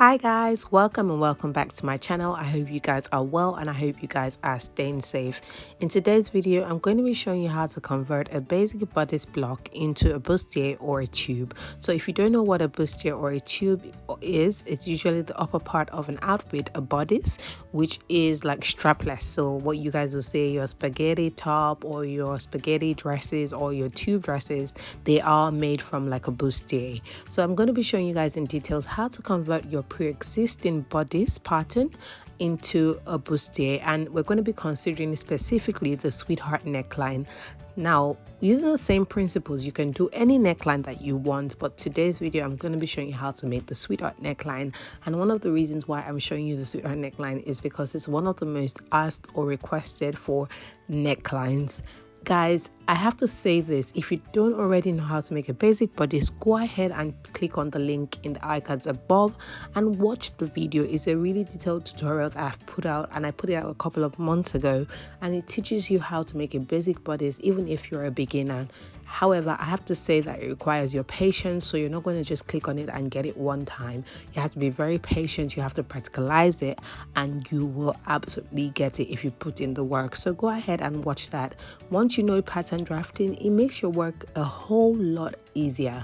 Hi guys, welcome and welcome back to my channel. I hope you guys are well and I hope you guys are staying safe. In today's video, I'm going to be showing you how to convert a basic bodice block into a bustier or a tube. So if you don't know what a bustier or a tube is, it's usually the upper part of an outfit, a bodice, which is like strapless. So what you guys will say, your spaghetti top or your spaghetti dresses or your tube dresses, they are made from like a bustier. So I'm going to be showing you guys in details how to convert your pre-existing bodice pattern into a bustier, and we're going to be considering specifically the sweetheart neckline. Now, using the same principles, you can do any neckline that you want, but today's video I'm going to be showing you how to make the sweetheart neckline. And one of the reasons why I'm showing you the sweetheart neckline is because it's one of the most asked or requested for necklines. Guys, I have to say this, if you don't already know how to make a basic bodice, go ahead and click on the link in the icons above and watch the video. It's a really detailed tutorial that I've put out, and I put it out a couple of months ago, and it teaches you how to make a basic bodice even if you're a beginner. However, I have to say that it requires your patience, so you're not going to just click on it and get it one time. You have to be very patient, you have to practicalize it, and you will absolutely get it if you put in the work. So go ahead and watch that. Once you know pattern drafting, it makes your work a whole lot easier.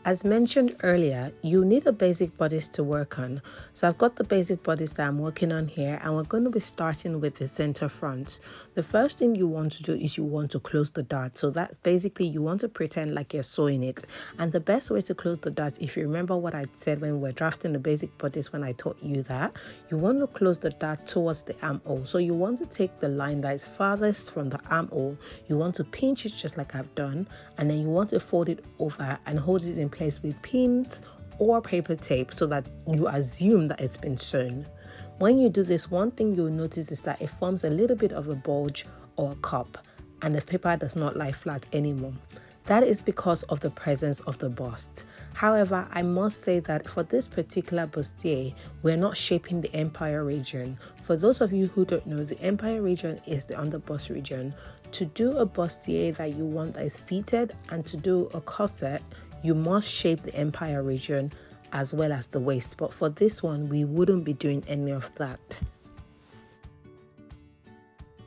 As mentioned earlier, you need a basic bodice to work on. So I've got the basic bodice that I'm working on here, and we're going to be starting with the center front. The first thing you want to do is you want to close the dart. So that's basically, you want to pretend like you're sewing it. And the best way to close the dart, if you remember what I said when we were drafting the basic bodice, when I taught you that, you want to close the dart towards the armhole. So you want to take the line that is farthest from the armhole, you want to pinch it just like I've done, and then you want to fold it over and hold it in place with pins or paper tape so that you assume that it's been sewn. When you do this, one thing you'll notice is that it forms a little bit of a bulge or a cup, and the paper does not lie flat anymore. That is because of the presence of the bust. However, I must say that for this particular bustier, we're not shaping the empire region. For those of you who don't know, the empire region is the underbust region. To do a bustier that you want that is fitted and to do a corset, you must shape the empire region as well as the waist. But for this one, we wouldn't be doing any of that.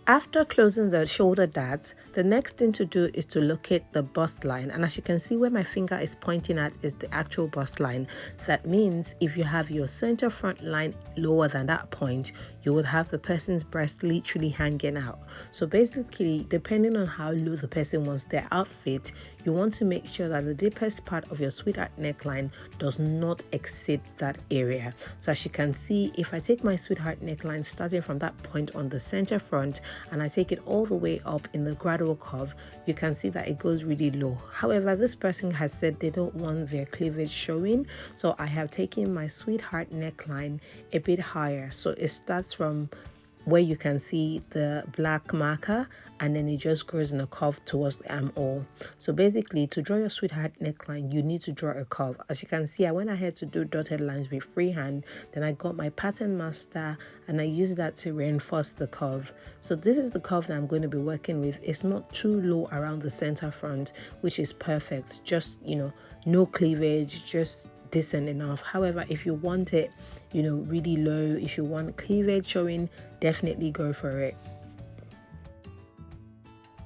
After closing the shoulder darts, the next thing to do is to locate the bust line. And as you can see, where my finger is pointing at is the actual bust line. That means if you have your center front line lower than that point, you would have the person's breast literally hanging out. So basically, depending on how low the person wants their outfit, you want to make sure that the deepest part of your sweetheart neckline does not exceed that area. So as you can see, if I take my sweetheart neckline starting from that point on the center front and I take it all the way up in the gradual curve, you can see that it goes really low. However, this person has said they don't want their cleavage showing, so I have taken my sweetheart neckline a bit higher. So it starts from where you can see the black marker, and then it just grows in a curve towards the armhole. So basically, to draw your sweetheart neckline, you need to draw a curve. As you can see, I went ahead to do dotted lines with freehand, then I got my pattern master and I used that to reinforce the curve. So this is the curve that I'm going to be working with. It's not too low around the center front, which is perfect. Just, no cleavage, just decent enough. However, if you want it, really low, if you want cleavage showing, definitely go for it.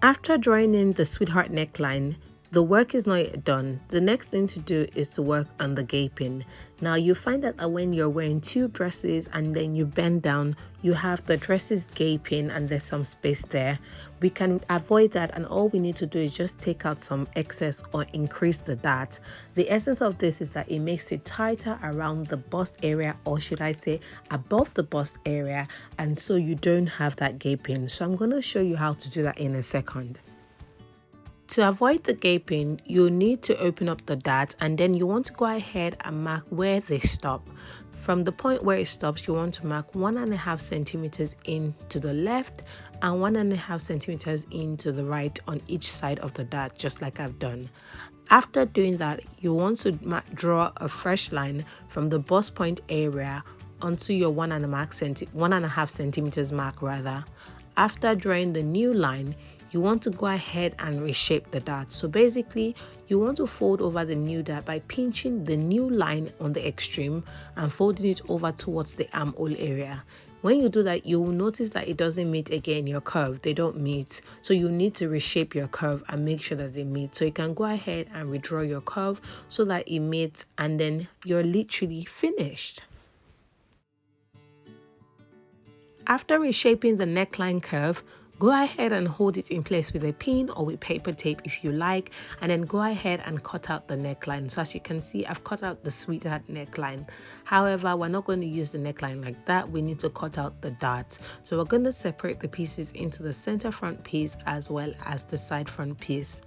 After drawing in the sweetheart neckline, the work is not yet done. The next thing to do is to work on the gaping. Now you find that when you're wearing tube dresses and then you bend down, you have the dresses gaping and there's some space there. We can avoid that, and all we need to do is just take out some excess or increase the dart. The essence of this is that it makes it tighter around the bust area, or should I say above the bust area, and so you don't have that gaping. So I'm going to show you how to do that in a second. To avoid the gaping, you need to open up the dart, and then you want to go ahead and mark where they stop. From the point where it stops, you want to mark 1.5 centimeters in to the left and 1.5 centimeters in to the right on each side of the dart, just like I've done. After doing that, you want to draw a fresh line from the bust point area onto your 1.5 centimeters mark rather. After drawing the new line, you want to go ahead and reshape the dart. So basically, you want to fold over the new dart by pinching the new line on the extreme and folding it over towards the armhole area. When you do that, you will notice that it doesn't meet again your curve. They don't meet. So you need to reshape your curve and make sure that they meet. So you can go ahead and redraw your curve so that it meets, and then you're literally finished. After reshaping the neckline curve, go ahead and hold it in place with a pin or with paper tape if you like, and then go ahead and cut out the neckline. So as you can see, I've cut out the sweetheart neckline. However, we're not going to use the neckline like that. We need to cut out the dart. So we're going to separate the pieces into the center front piece as well as the side front piece.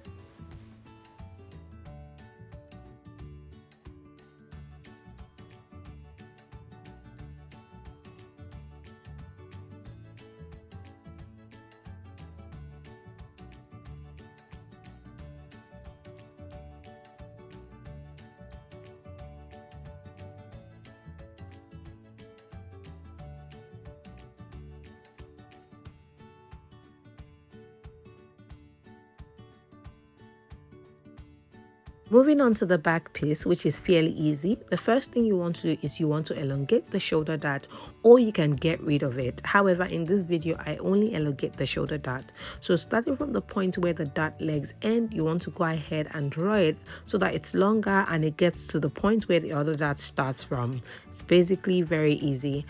Moving on to the back piece, which is fairly easy. The first thing you want to do is you want to elongate the shoulder dart, or you can get rid of it. However, in this video, I only elongate the shoulder dart. So starting from the point where the dart legs end, you want to go ahead and draw it so that it's longer and it gets to the point where the other dart starts from. It's basically very easy.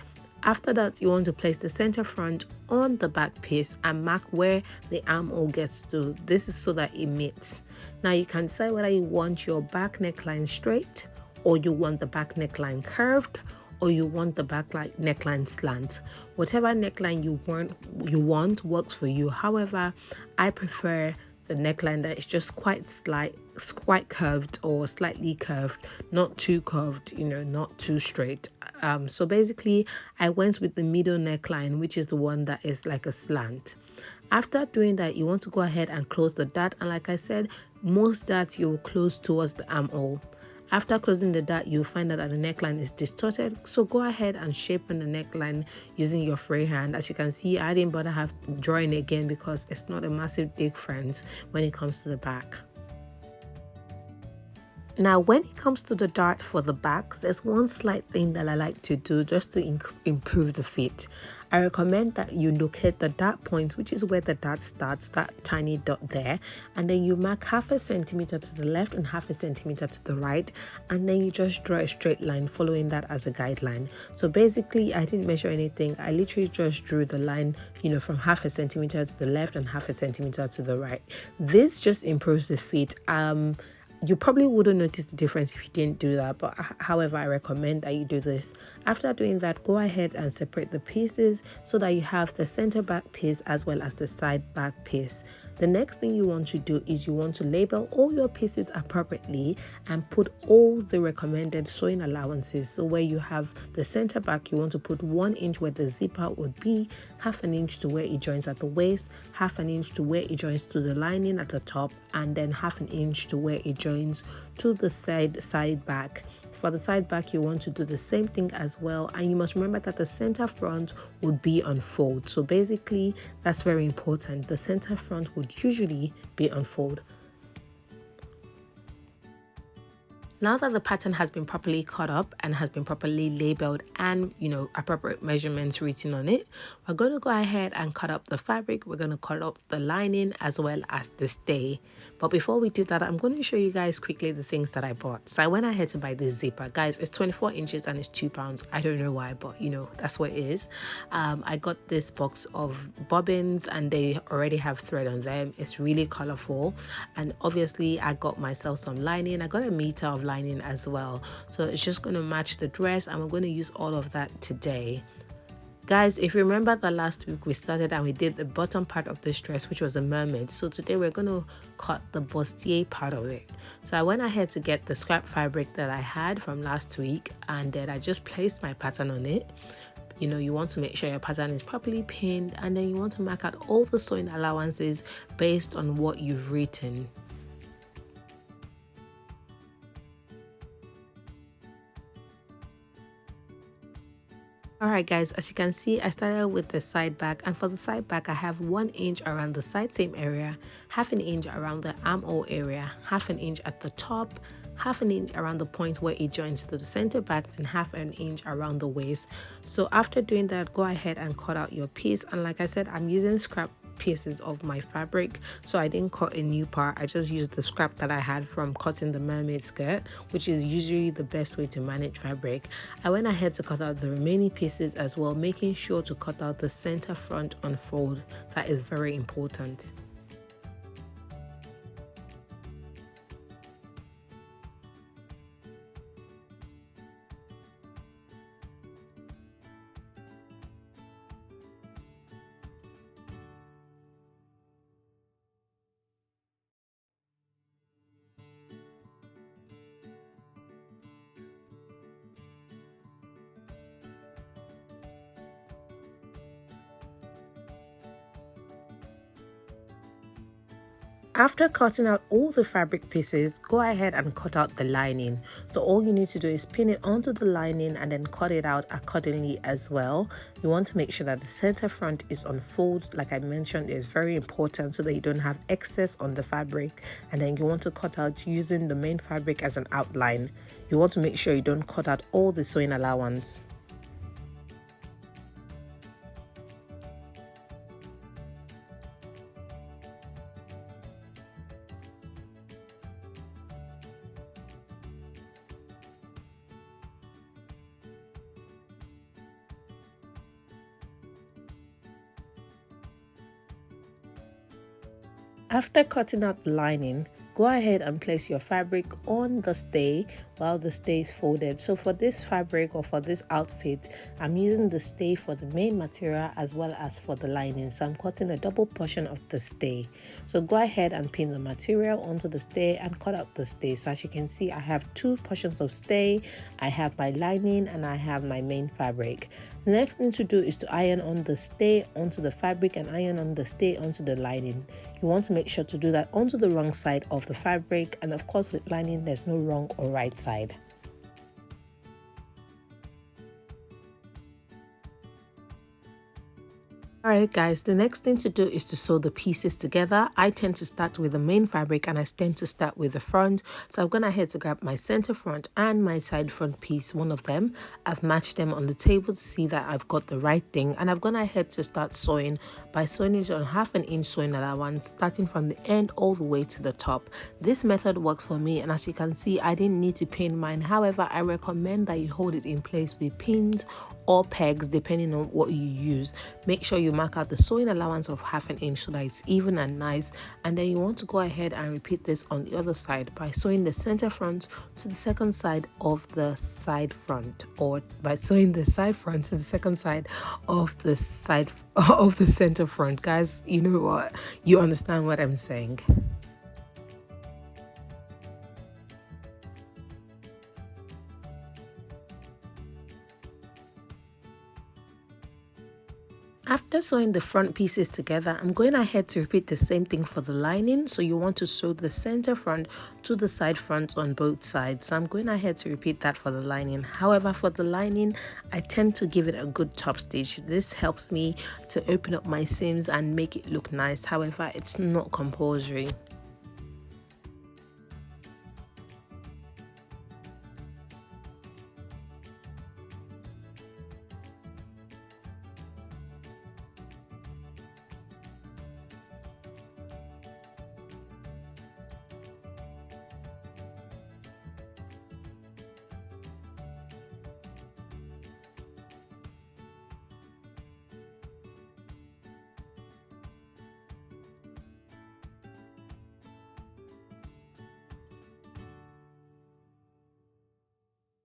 After that, you want to place the center front on the back piece and mark where the armhole gets to. This is so that it meets. Now you can decide whether you want your back neckline straight, or you want the back neckline curved, or you want the back neckline slant. Whatever neckline you want works for you. However, I prefer the neckline that is just quite curved or slightly curved, not too curved, not too straight. So basically, I went with the middle neckline, which is the one that is like a slant. After doing that, you want to go ahead and close the dart, and like I said, most darts you will close towards the armhole. After closing the dart, you'll find out that the neckline is distorted, so go ahead and shape the neckline using your freehand. As you can see, I didn't bother drawing again because it's not a massive difference when it comes to the back. Now, when it comes to the dart for the back, there's one slight thing that I like to do just to improve the fit. I recommend that you locate the dart point, which is where the dart starts, that tiny dot there, and then you mark 0.5 centimeter to the left and 0.5 centimeter to the right, and then you just draw a straight line following that as a guideline. So basically, I didn't measure anything. I literally just drew the line, from 0.5 centimeter to the left and 0.5 centimeter to the right. This just improves the fit. You probably wouldn't notice the difference if you didn't do that, but however, I recommend that you do this. After doing that, go ahead and separate the pieces so that you have the center back piece as well as the side back piece. The next thing you want to do is you want to label all your pieces appropriately and put all the recommended sewing allowances. So where you have the center back, you want to put 1 inch where the zipper would be, 0.5 inch to where it joins at the waist, 0.5 inch to where it joins to the lining at the top, and then 0.5 inch to where it joins to the side back. For the side back, you want to do the same thing as well, and you must remember that the center front would be on fold. So basically, that's very important. The center front would usually be on fold. Now that the pattern has been properly cut up and has been properly labeled and, appropriate measurements written on it, we're going to go ahead and cut up the fabric. We're going to cut up the lining as well as the stay. But before we do that, I'm going to show you guys quickly the things that I bought. So I went ahead to buy this zipper. Guys, it's 24 inches and it's £2. I don't know why, but that's what it is. I got this box of bobbins and they already have thread on them. It's really colorful. And obviously I got myself some lining. I got a meter of lining as well, so it's just going to match the dress, and we're going to use all of that today. Guys, if you remember that last week we started and we did the bottom part of this dress, which was a mermaid, so today we're going to cut the bustier part of it. So I went ahead to get the scrap fabric that I had from last week, and then I just placed my pattern on it. You want to make sure your pattern is properly pinned, and then you want to mark out all the sewing allowances based on what you've written. Alright guys, as you can see, I started with the side back, and for the side back I have 1 inch around the side seam area, half an inch around the armhole area, half an inch at the top, half an inch around the point where it joins to the center back, and half an inch around the waist. So after doing that, go ahead and cut out your piece. And like I said, I'm using scrap pieces of my fabric, so I didn't cut a new part. I just used the scrap that I had from cutting the mermaid skirt, which is usually the best way to manage fabric. I went ahead to cut out the remaining pieces as well, making sure to cut out the center front unfold. That is very important. After cutting out all the fabric pieces, go ahead and cut out the lining. So all you need to do is pin it onto the lining and then cut it out accordingly as well. You want to make sure that the center front is on fold, like I mentioned, is very important so that you don't have excess on the fabric. And then you want to cut out using the main fabric as an outline. You want to make sure you don't cut out all the sewing allowance. After cutting out the lining, go ahead and place your fabric on the stay while the stay is folded. So for this fabric or for this outfit, I'm using the stay for the main material as well as for the lining. So I'm cutting a double portion of the stay. So go ahead and pin the material onto the stay and cut out the stay. So as you can see, I have 2 portions of stay. I have my lining and I have my main fabric. The next thing to do is to iron on the stay onto the fabric and iron on the stay onto the lining. You want to make sure to do that onto the wrong side of the fabric, and of course with lining there's no wrong or right side. Alright guys, the next thing to do is to sew the pieces together. I tend to start with the main fabric and I tend to start with the front. So I'm gonna head to grab my center front and my side front piece, one of them. I've matched them on the table to see that I've got the right thing, and I've gone ahead to start sewing by sewing it on half an inch sewing allowance, starting from the end all the way to the top. This method works for me, and as you can see, I didn't need to pin mine. However, I recommend that you hold it in place with pins or pegs depending on what you use. Make sure you mark out the sewing allowance of half an inch so that it's even and nice, and then you want to go ahead and repeat this on the other side by sewing the center front to the second side of the side front, or by sewing the side front to the second side of the side of the center front. Guys, you know what, you understand what I'm saying. After sewing the front pieces together, I'm going ahead to repeat the same thing for the lining. So you want to sew the center front to the side front on both sides. So I'm going ahead to repeat that for the lining. However, for the lining, I tend to give it a good top stitch. This helps me to open up my seams and make it look nice. However, it's not compulsory.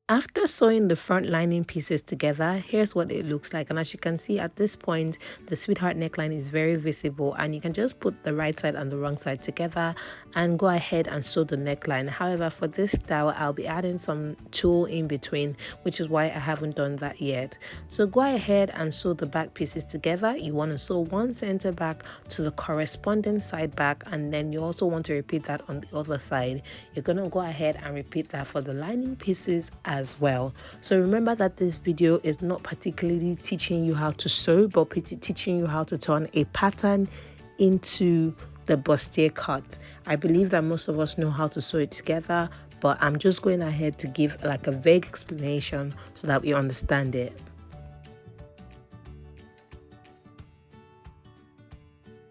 After sewing the front lining pieces together, here's what it looks like. And as you can see at this point, the sweetheart neckline is very visible, and you can just put the right side and the wrong side together and go ahead and sew the neckline. However, for this style, I'll be adding some tulle in between, which is why I haven't done that yet. So go ahead and sew the back pieces together. You want to sew one center back to the corresponding side back, and then you also want to repeat that on the other side. You're going to go ahead and repeat that for the lining pieces as as well. So remember that this video is not particularly teaching you how to sew, but teaching you how to turn a pattern into the bustier cut. I believe that most of us know how to sew it together, but I'm just going ahead to give like a vague explanation so that we understand it.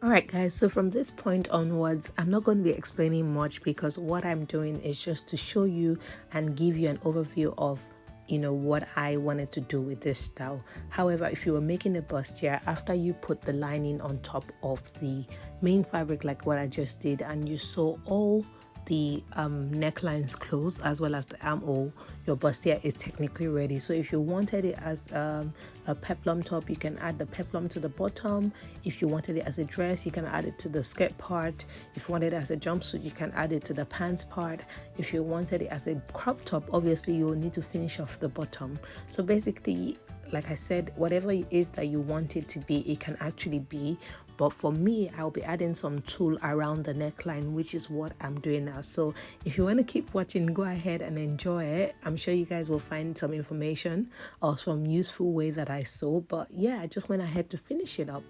Alright guys, so from this point onwards, I'm not going to be explaining much because what I'm doing is just to show you and give you an overview of what I wanted to do with this style. However, if you were making a bustier, after you put the lining on top of the main fabric like what I just did, and you sew all the necklines closed as well as the armhole, your bustier is technically ready. So if you wanted it as a peplum top, you can add the peplum to the bottom. If you wanted it as a dress, you can add it to the skirt part. If you wanted it as a jumpsuit, you can add it to the pants part. If you wanted it as a crop top, obviously you will need to finish off the bottom. So basically, like I said, whatever it is that you want it to be, it can actually be. But for me, I'll be adding some tulle around the neckline, which is what I'm doing now. So if you want to keep watching, go ahead and enjoy it. I'm sure you guys will find some information or some useful way that I sew. But yeah, I just went ahead to finish it up.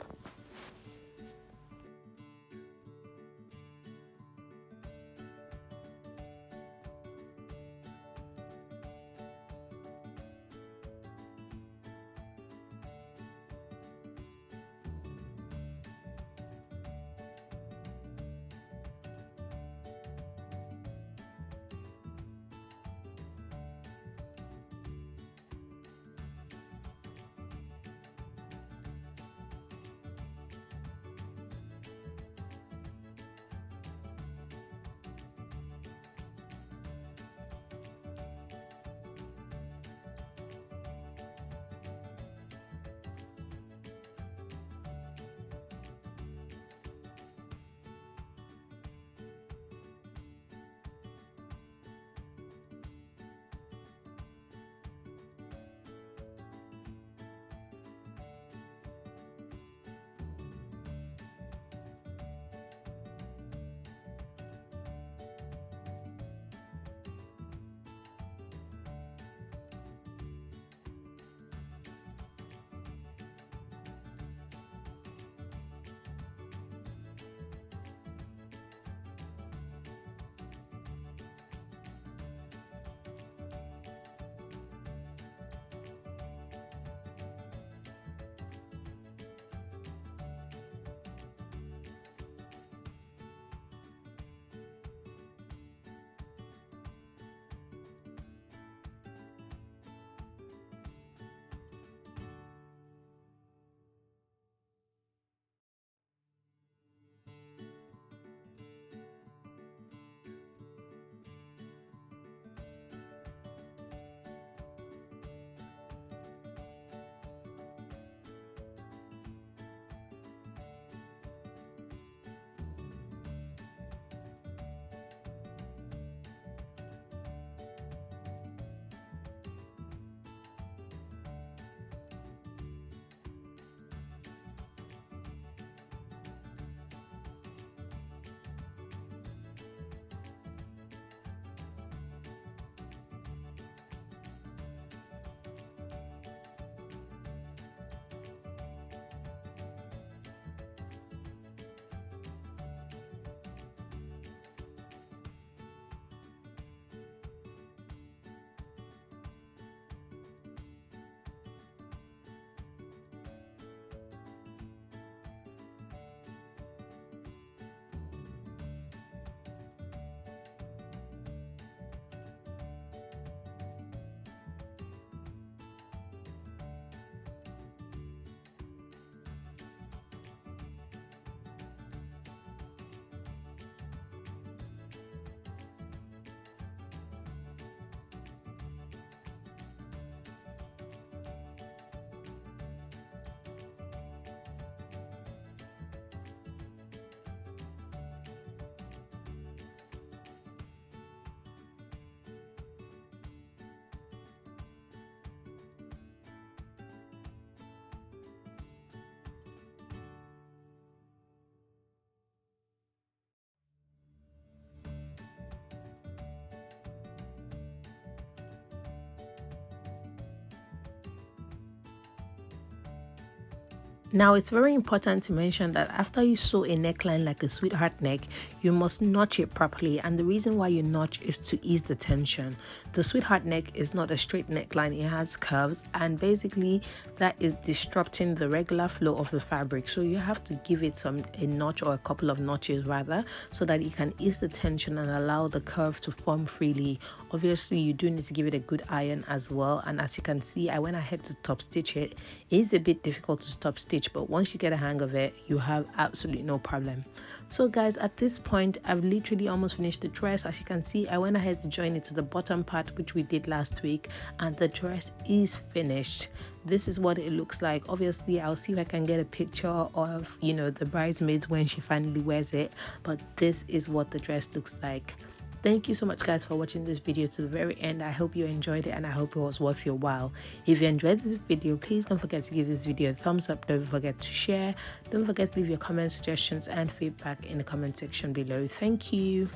Now, it's very important to mention that after you sew a neckline like a sweetheart neck, you must notch it properly, and the reason why you notch is to ease the tension. The sweetheart neck is not a straight neckline, it has curves, and basically that is disrupting the regular flow of the fabric, so you have to give it a notch, or a couple of notches rather, so that it can ease the tension and allow the curve to form freely. Obviously, you do need to give it a good iron as well, and as you can see, I went ahead to top stitch it. It is a bit difficult to top stitch, but once you get a hang of it, you have absolutely no problem. So guys, at this point, I've literally almost finished the dress. As you can see, I went ahead to join it to the bottom part, which we did last week, and the dress is finished. This is what it looks like. Obviously, I'll see if I can get a picture of, you know, the bridesmaids when she finally wears it, but this is what the dress looks like. Thank you so much guys for watching this video to the very end. I hope you enjoyed it, and I hope it was worth your while. If you enjoyed this video, please don't forget to give this video a thumbs up. Don't forget to share. Don't forget to leave your comments, suggestions and feedback in the comment section below. Thank you.